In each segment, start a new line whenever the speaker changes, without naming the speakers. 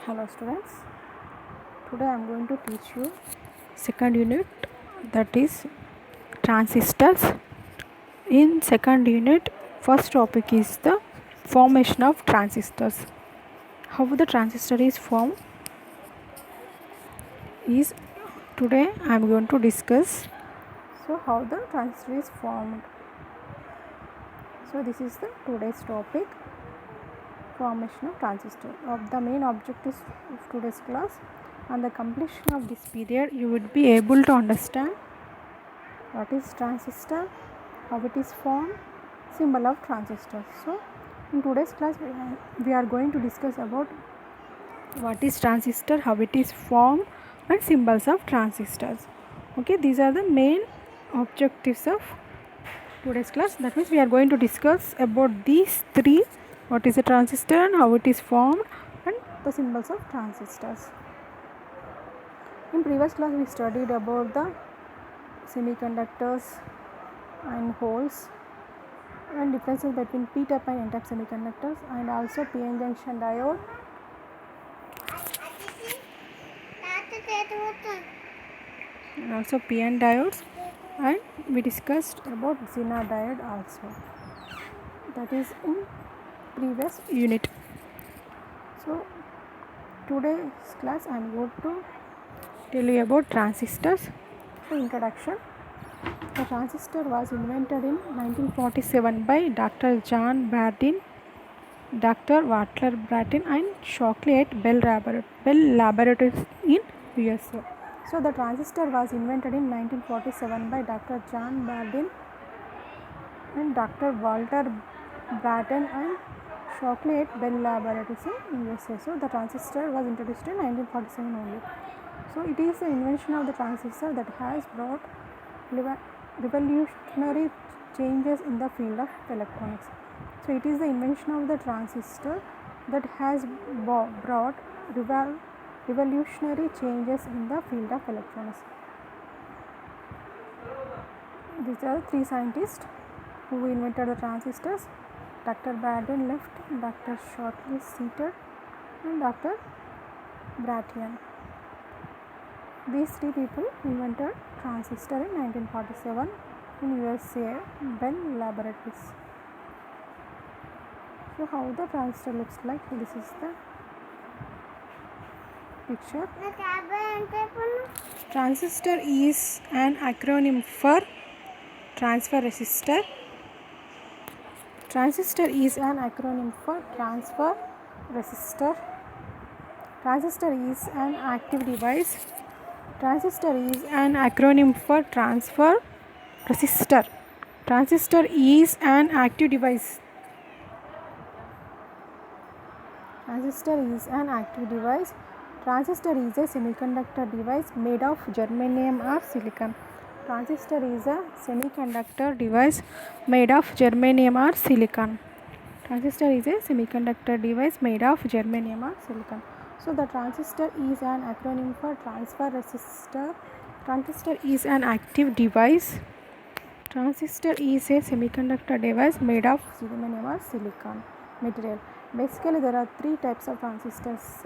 Hello students, today I am going to teach you second unit, that is transistors. In second unit, first topic is the formation of transistors. How the transistor is formed is today I am going to discuss. So how the transistor is formed. So this is the today's topic, formation of transistor. The main objectives of today's class. On the completion of this period, you would be able to understand what is transistor, how it is formed, symbol of transistor. So in today's class we are going to discuss about what is transistor, how it is formed, and symbols of transistors. Okay, these are the main objectives of today's class. That means we are going to discuss about these three: what is a transistor and how it is formed, and the symbols of transistors. In previous class we studied about the semiconductors and holes and differences between p-type and n-type semiconductors, and also p-n junction diode, and also p-n diodes, and we discussed about Zener diode also. That is in previous unit. So today's class I am going to tell you about transistors. So introduction. The transistor was invented in 1947 by Dr. John Bardeen, Dr. Walter Brattain, and Shockley at Bell Laboratories in USA. So the transistor was invented in 1947 by Dr. John Bardeen and Dr. Walter Brattain and Shockley at Bell Laboratories in USA. So the transistor was introduced in 1947 only. So it is the invention of the transistor that has brought revolutionary changes in the field of electronics. So it is the invention of the transistor that has brought revolutionary changes in the field of electronics. These are three scientists who invented the transistors: Dr. Bardeen left, Dr. Shockley seated, and Dr. Brattain. These three people invented transistor in 1947 in USA, Bell Laboratories. So how the transistor looks like, this is the picture. Transistor is an acronym for transfer resistor. Transistor is an acronym for transfer resistor. Transistor is an active device. Transistor is an acronym for transfer resistor. Transistor is an active device. Transistor is an active device. Transistor is a semiconductor device made of germanium or silicon. Transistor is a semiconductor device made of germanium or silicon. Transistor is a semiconductor device made of germanium or silicon. So the transistor is an acronym for transfer resistor. Transistor is an active device. Transistor is a semiconductor device made of germanium or silicon material. Basically there are three types of transistors.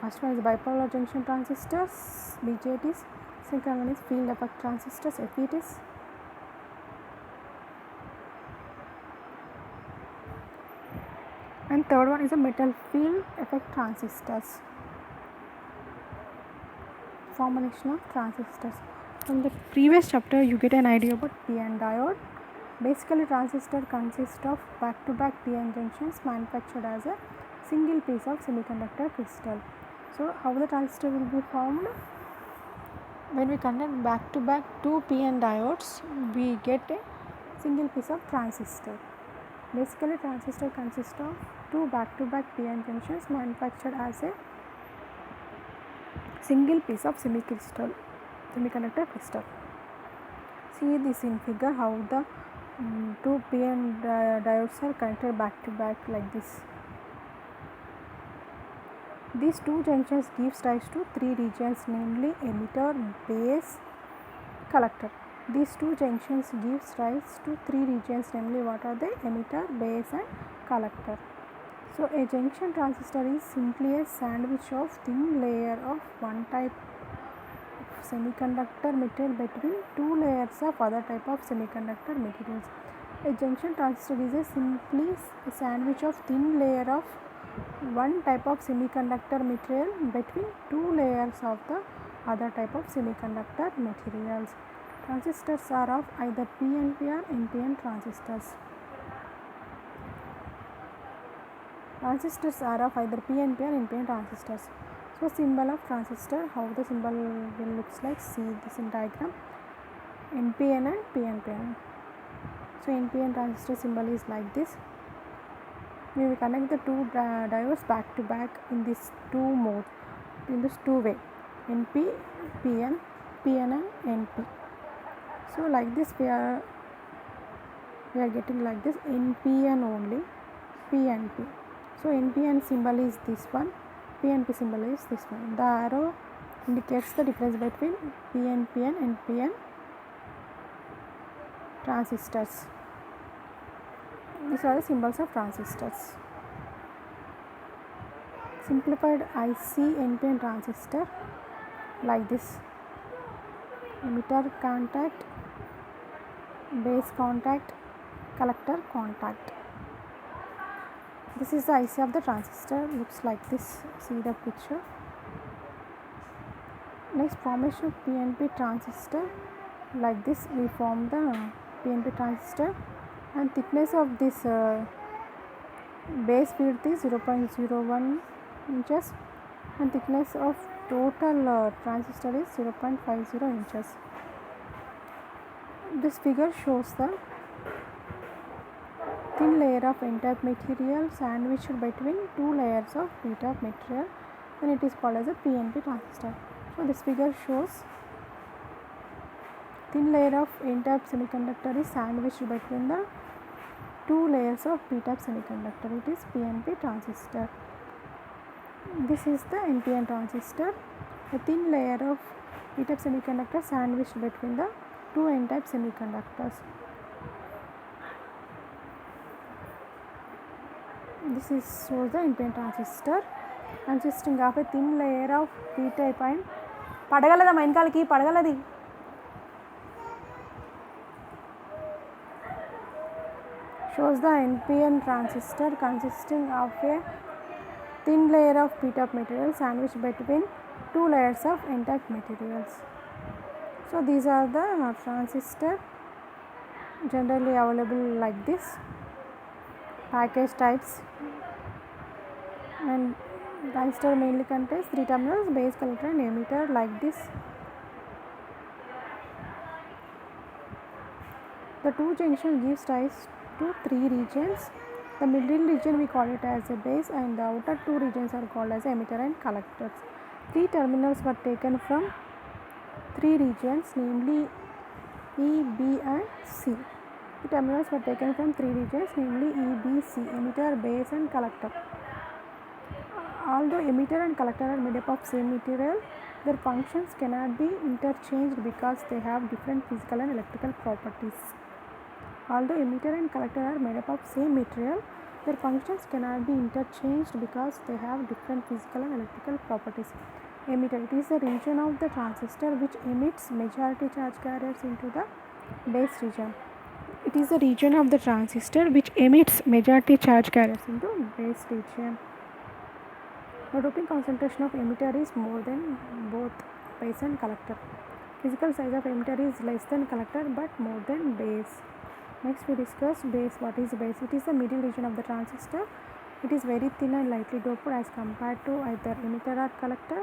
First one is bipolar junction transistors, BJTs. Second one is field effect transistors, FETs. And third one is a metal field effect transistors. Formation of transistors. From the previous chapter you get an idea about p-n diode. Basically transistor consists of back-to-back p-n junctions manufactured as a single piece of semiconductor crystal. So how the transistor will be formed? When we connect back-to-back two p-n diodes, we get a single piece of transistor. Basically transistor consists of two back-to-back p-n junctions manufactured as a single piece of semiconductor crystal. See this in figure, how the two p-n diodes are connected back-to-back like this. These two junctions gives rise to three regions, namely emitter, base, collector. These two junctions gives rise to three regions, namely what are they? Emitter, base, and collector. So a junction transistor is simply a sandwich of thin layer of one type of semiconductor material between two layers of other type of semiconductor materials. A junction transistor is simply a sandwich of thin layer of one type of semiconductor material between two layers of the other type of semiconductor materials. Transistors are of either PNP or NPN transistors. Transistors are of either PNP or NPN transistors. So symbol of transistor, how the symbol will looks like, see this in diagram, NPN and PNP. So NPN transistor symbol is like this. We will connect the two diodes back to back in this two mode, in this two way, NP, PN, PN and NP. So like this we are getting like this, NPN only, PNP. So NPN symbol is this one, PNP symbol is this one. The arrow indicates the difference between PNP and NPN transistors. These are the symbols of transistors. Simplified IC NPN transistor like this: emitter contact, base contact, collector contact. This is the IC of the transistor, looks like this, see the picture. Next, formation of PNP transistor, like this we form the PNP transistor, and thickness of this base width is 0.01 inches and thickness of total transistor is 0.50 inches. This figure shows the thin layer of n-type material sandwiched between two layers of p-type material, then it is called as a PNP transistor. So this figure shows thin layer of n-type semiconductor is sandwiched between the two layers of p-type semiconductor, it is PNP transistor. This is the NPN transistor, a thin layer of p-type semiconductor sandwiched between the two n-type semiconductors. This is shows the NPN transistor consisting of a thin layer of p-type and పడగలదా మైన్కాలకి పడగలది shows the NPN transistor consisting of a thin layer of p-type material sandwiched between two layers of n-type materials. So these are the transistor generally available like this, package types, and transistor mainly contains three terminals, base, collector and emitter like this. The two junctions gives rise to three regions. The middle region we call it as a base and the outer two regions are called as emitter and collectors. Three terminals were taken from three regions, namely E, B and C. The terminals were taken from three regions, namely E, B, C, emitter, base and collector. Although emitter and collector are made up of same material, their functions cannot be interchanged because they have different physical and electrical properties. Although emitter and collector are made up of same material, their functions cannot be interchanged because they have different physical and electrical properties. Emitter, it is the region of the transistor which emits majority charge carriers into the base region. It is the region of the transistor which emits majority charge carriers into base region. The doping concentration of emitter is more than both base and collector. Physical size of emitter is less than collector but more than base. Next we discuss base. What is base? It is the middle region of the transistor. It is very thin and lightly doped as compared to either emitter or collector.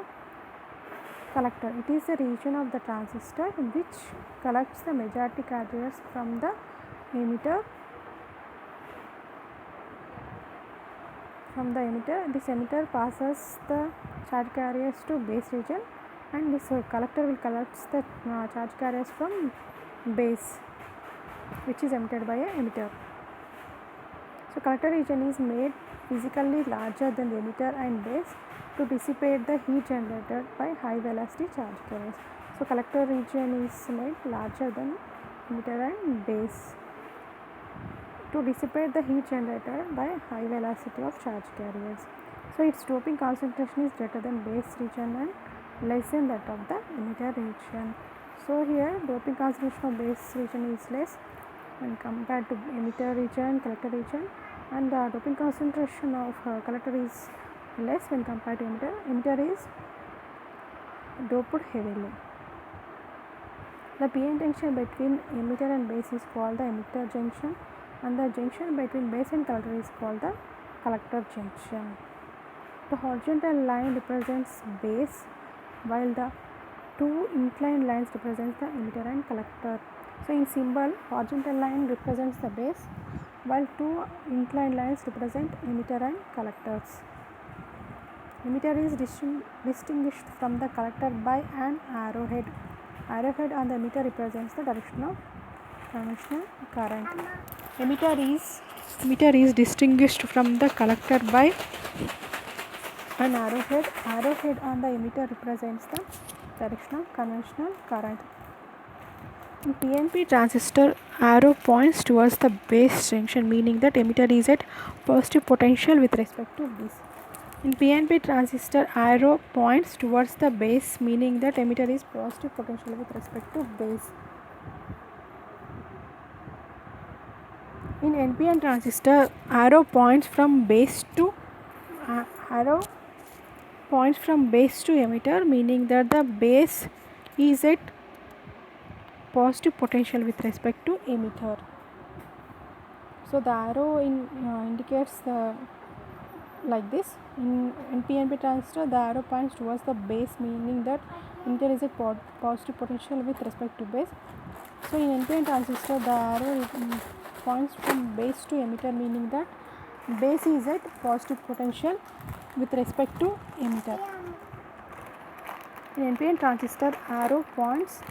It is the region of the transistor which collects the majority carriers from the emitter. This emitter passes the charge carriers to base region and this collector will collect the charge carriers from base, which is emitted by a emitter. So collector region is made physically larger than the emitter and base to dissipate the heat generated by high velocity charge carriers. So collector region is made larger than emitter and base to dissipate the heat generated by high velocity of charge carriers. So its doping concentration is greater than base region and less than that of the emitter region. So here doping concentration of base region is less when compared to emitter region, collector region, and the doping concentration of collector is less when compared to emitter. Emitter is doped heavily. The p-n junction between emitter and base is called the emitter junction, and the junction between base and collector is called the collector junction. The horizontal line represents base, while the two inclined lines represents the emitter and collector. So in symbol, horizontal line represents the base, while two inclined lines represent emitter and collectors. Emitter is distinguished from the collector by an arrowhead. Arrowhead on the emitter represents the direction of conventional current. Emitter is distinguished from the collector by an arrowhead. Arrowhead on the emitter represents the direction of conventional current. In PNP transistor, arrow points towards the base junction, meaning that emitter is at positive potential with respect to base. In PNP transistor, arrow points towards the base, meaning that emitter is positive potential with respect to base. In NPN transistor, arrow points from base to emitter, meaning that the base is at positive potential with respect to emitter. So the arrow indicates like this. In PNP transistor, the arrow points towards the base, meaning that emitter is at positive potential with respect to base. So in NPN transistor, the arrow points from base to emitter, meaning that base is at positive potential with respect to emitter. In NPN transistor, arrow points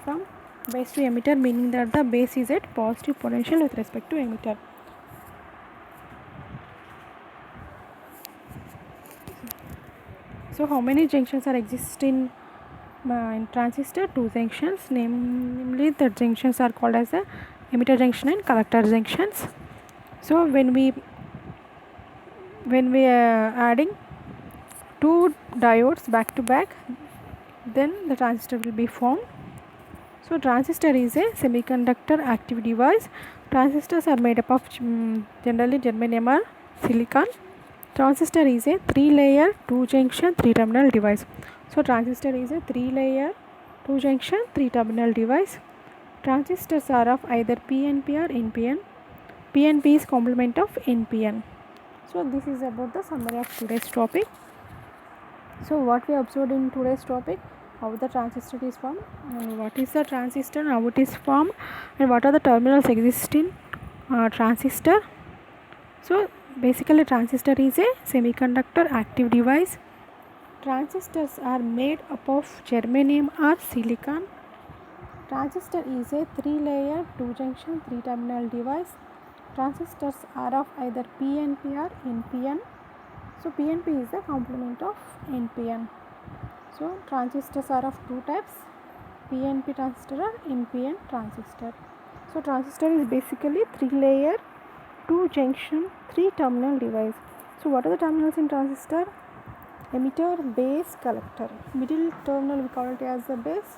from base to emitter, meaning that the base is at positive potential with respect to emitter. So how many junctions are exist in transistor? Two junctions, namely the junctions are called as the emitter junction and collector junctions. So when we are adding two diodes back to back, then the transistor will be formed. So transistor is a semiconductor active device. Transistors are made up of generally germanium or silicon. Transistor is a 3-layer 2-junction 3-terminal device. So transistor is a 3-layer 2-junction 3-terminal device. Transistors are of either PNP or NPN. PNP is complement of NPN. So this is about the summary of today's topic. So what we observed in today's topic: how the transistor is formed, and what is the transistor, how it is formed, and what are the terminals exist in transistor. So basically transistor is a semiconductor active device. Transistors are made up of germanium or silicon. Transistor is a 3-layer 2-junction 3-terminal device. Transistors are of either PNP or NPN. So PNP is the complement of NPN. So transistors are of two types: PNP transistor or NPN transistor. So transistor is basically 3-layer 2-junction 3-terminal device. So what are the terminals in transistor? Emitter, base, collector. Middle terminal we call it as the base,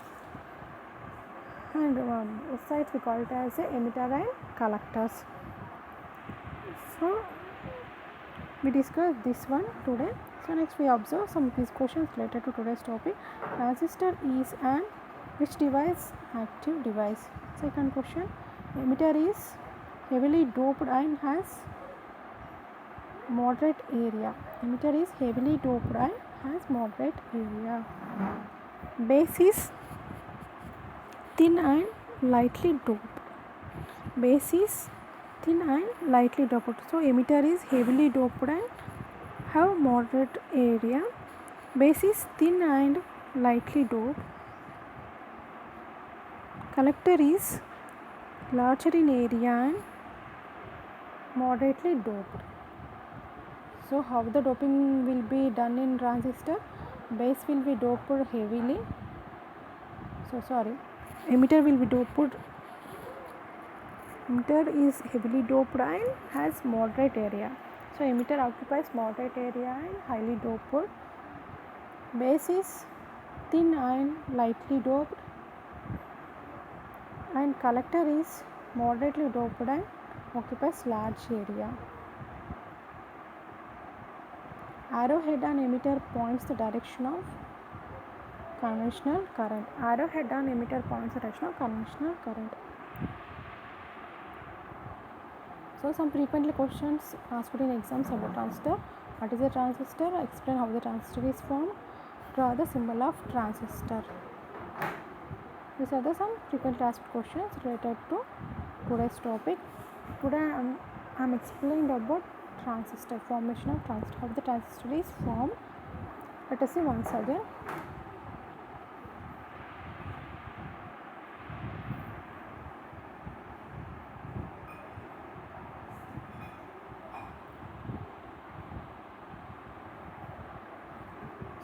and sides we call it as the emitter and collectors. So we discussed this one today. So next we observe some of these questions related to today's topic. Transistor is an which device? Active device. Second question: emitter is heavily doped and has moderate area. Emitter is heavily doped and has moderate area. Base is thin and lightly doped. Base is thin and lightly doped. So emitter is heavily doped and have moderate area. Base is thin and lightly doped. Collector is larger in area and moderately doped. So how the doping will be done in transistor? Base will be doped heavily. Emitter will be doped emitter is heavily doped and has moderate area. So emitter occupies moderate area and highly doped. Base is thin and lightly doped, and collector is moderately doped and occupies large area. Arrowhead on emitter points the direction of conventional current. Arrowhead on emitter points the direction of conventional current. So some frequently questions asked in exams about transistor. What is a transistor? Explain how the transistor is formed. Draw the symbol of transistor. These are the some frequently asked questions related to today's topic. Today I am explaining about transistor, formation of transistor, how the transistor is formed. Let us see once again.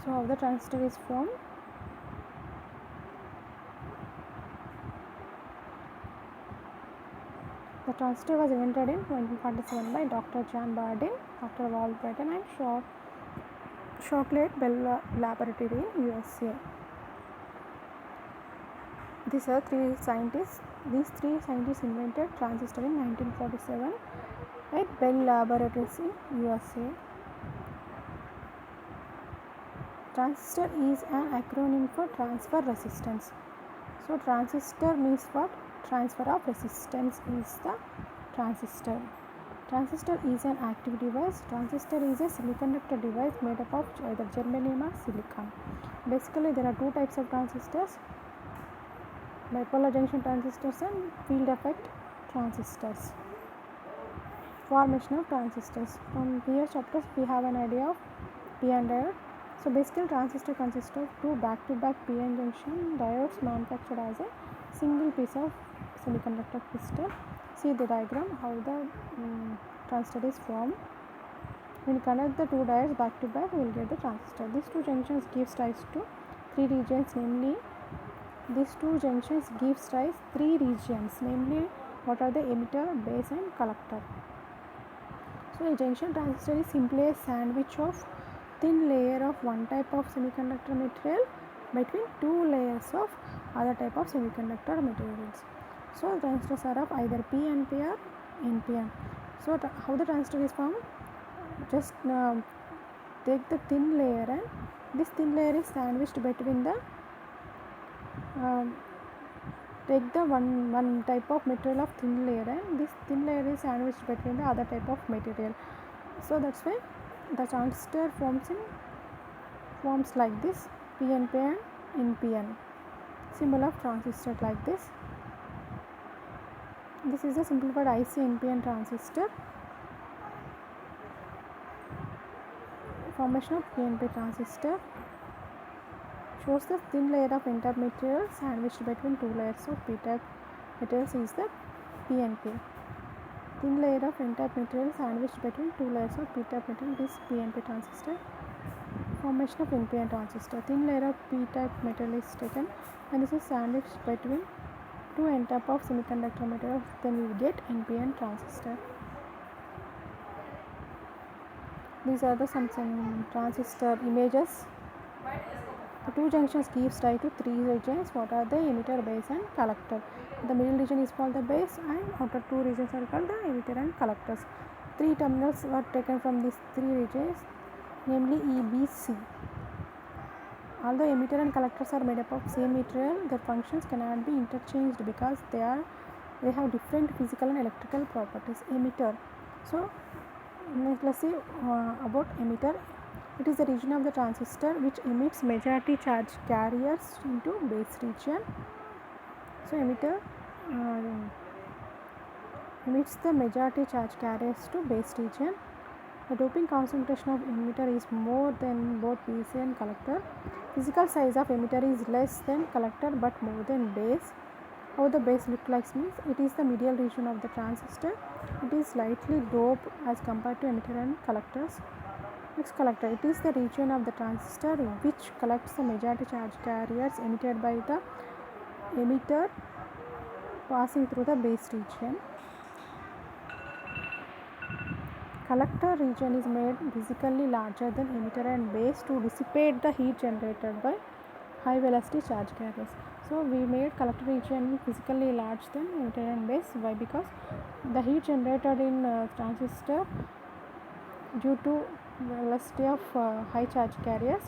So how the transistor is formed. The transistor was invented in 1947 by Dr. John Bardeen, Dr. Walt Brattain and Shockley at Bell Laboratory in USA. These three scientists invented transistor in 1947 at Bell Laboratories in USA. Transistor is an acronym for transfer resistance. So transistor means what? Transfer of resistance is the transistor. Transistor is an active device. Transistor is a semiconductor device made up of either germanium or silicon. Basically there are two types of transistors: bipolar junction transistors and field effect transistors. Formation of transistors. From previous chapters we have an idea of p-n diode. So basically transistor consists of two back-to-back p-n junction diodes manufactured as a single piece of semiconductor crystal. See the diagram how the transistor is formed. When you connect the two diodes back to back, we will get the transistor. These two junctions gives rise to three regions, namely what are the emitter, base and collector. So a junction transistor is simply a sandwich of thin layer of one type of semiconductor material between two layers of other type of semiconductor materials. So transistors are of either PNP or NPN. So how the transistor is formed? Just take the thin layer, and this thin layer is sandwiched between the take the one type of material of thin layer, and this thin layer is sandwiched between the other type of material. So that's why the transistor forms like this: PNP and NPN. Symbol of transistor like this. This is a simplified IC NPN transistor. Formation of PNP transistor shows the thin layer of n-type material sandwiched between two layers of p-type materials is the PNP. Thin layer of n-type material sandwiched between two layers of p-type material is PNP transistor. Formation of NPN transistor. Thin layer of p-type material is taken and this is sandwiched between two n-type of semiconductor material, then we will get NPN transistor. These are the some transistor images. The two junctions gives rise to three regions. What are the emitter, base and collector? The middle region is called the base and outer two regions are called the emitter and collectors. Three terminals were taken from these three regions, namely E, B, C. Although emitter and collectors are made up of same material, their functions cannot be interchanged because they have different physical and electrical properties. Emitter. So let's see about emitter. It is the region of the transistor which emits majority charge carriers into base region. So emitter emits the majority charge carriers to base region. The doping concentration of emitter is more than both base and collector. Physical size of emitter is less than collector but more than base. How the base looks like means it is the medial region of the transistor. It is slightly doped as compared to emitter and collectors. Next, collector. It is the region of the transistor which collects the majority charge carriers emitted by the emitter passing through the base region. Collector region is made physically larger than emitter and base to dissipate the heat generated by high velocity charge carriers. So we made collector region physically large than emitter and base. Why? Because the heat generated in transistor due to velocity of high charge carriers.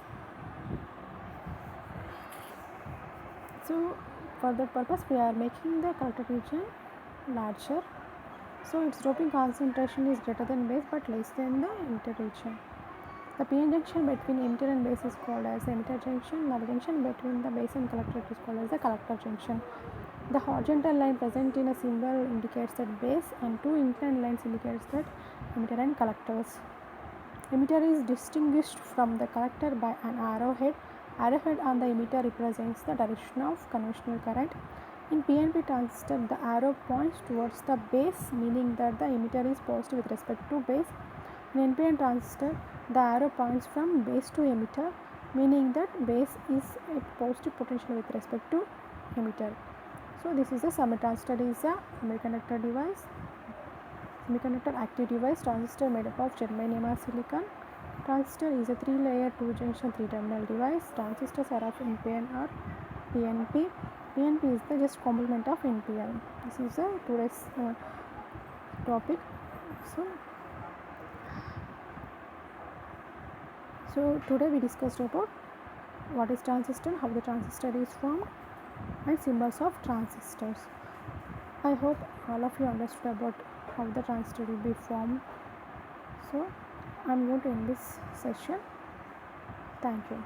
So for that purpose we are making the collector region larger. So its doping concentration is greater than base but less than the emitter region. The p-n junction between emitter and base is called as the emitter junction. Now the junction between the base and collector is called as the collector junction. The horizontal line present in a symbol indicates that base and two inclined lines indicates that emitter and collectors. Emitter is distinguished from the collector by an arrowhead. Arrowhead on the emitter represents the direction of conventional current. In PNP transistor, the arrow points towards the base, meaning that the emitter is positive with respect to base. In NPN transistor, the arrow points from base to emitter, meaning that base is a positive potential with respect to emitter. So this is a semi-transistor is a semiconductor device, semiconductor active device. Transistor made up of germanium or silicon. Transistor is a 3-layer 2-junction 3-terminal device. Transistors are of NPN or PNP. PNP is the just complement of NPN. This is a today's topic. So today we discussed about what is transistor, how the transistor is formed, and symbols of transistors. I hope all of you understood about how the transistor will be formed. So I am going to end this session. Thank you.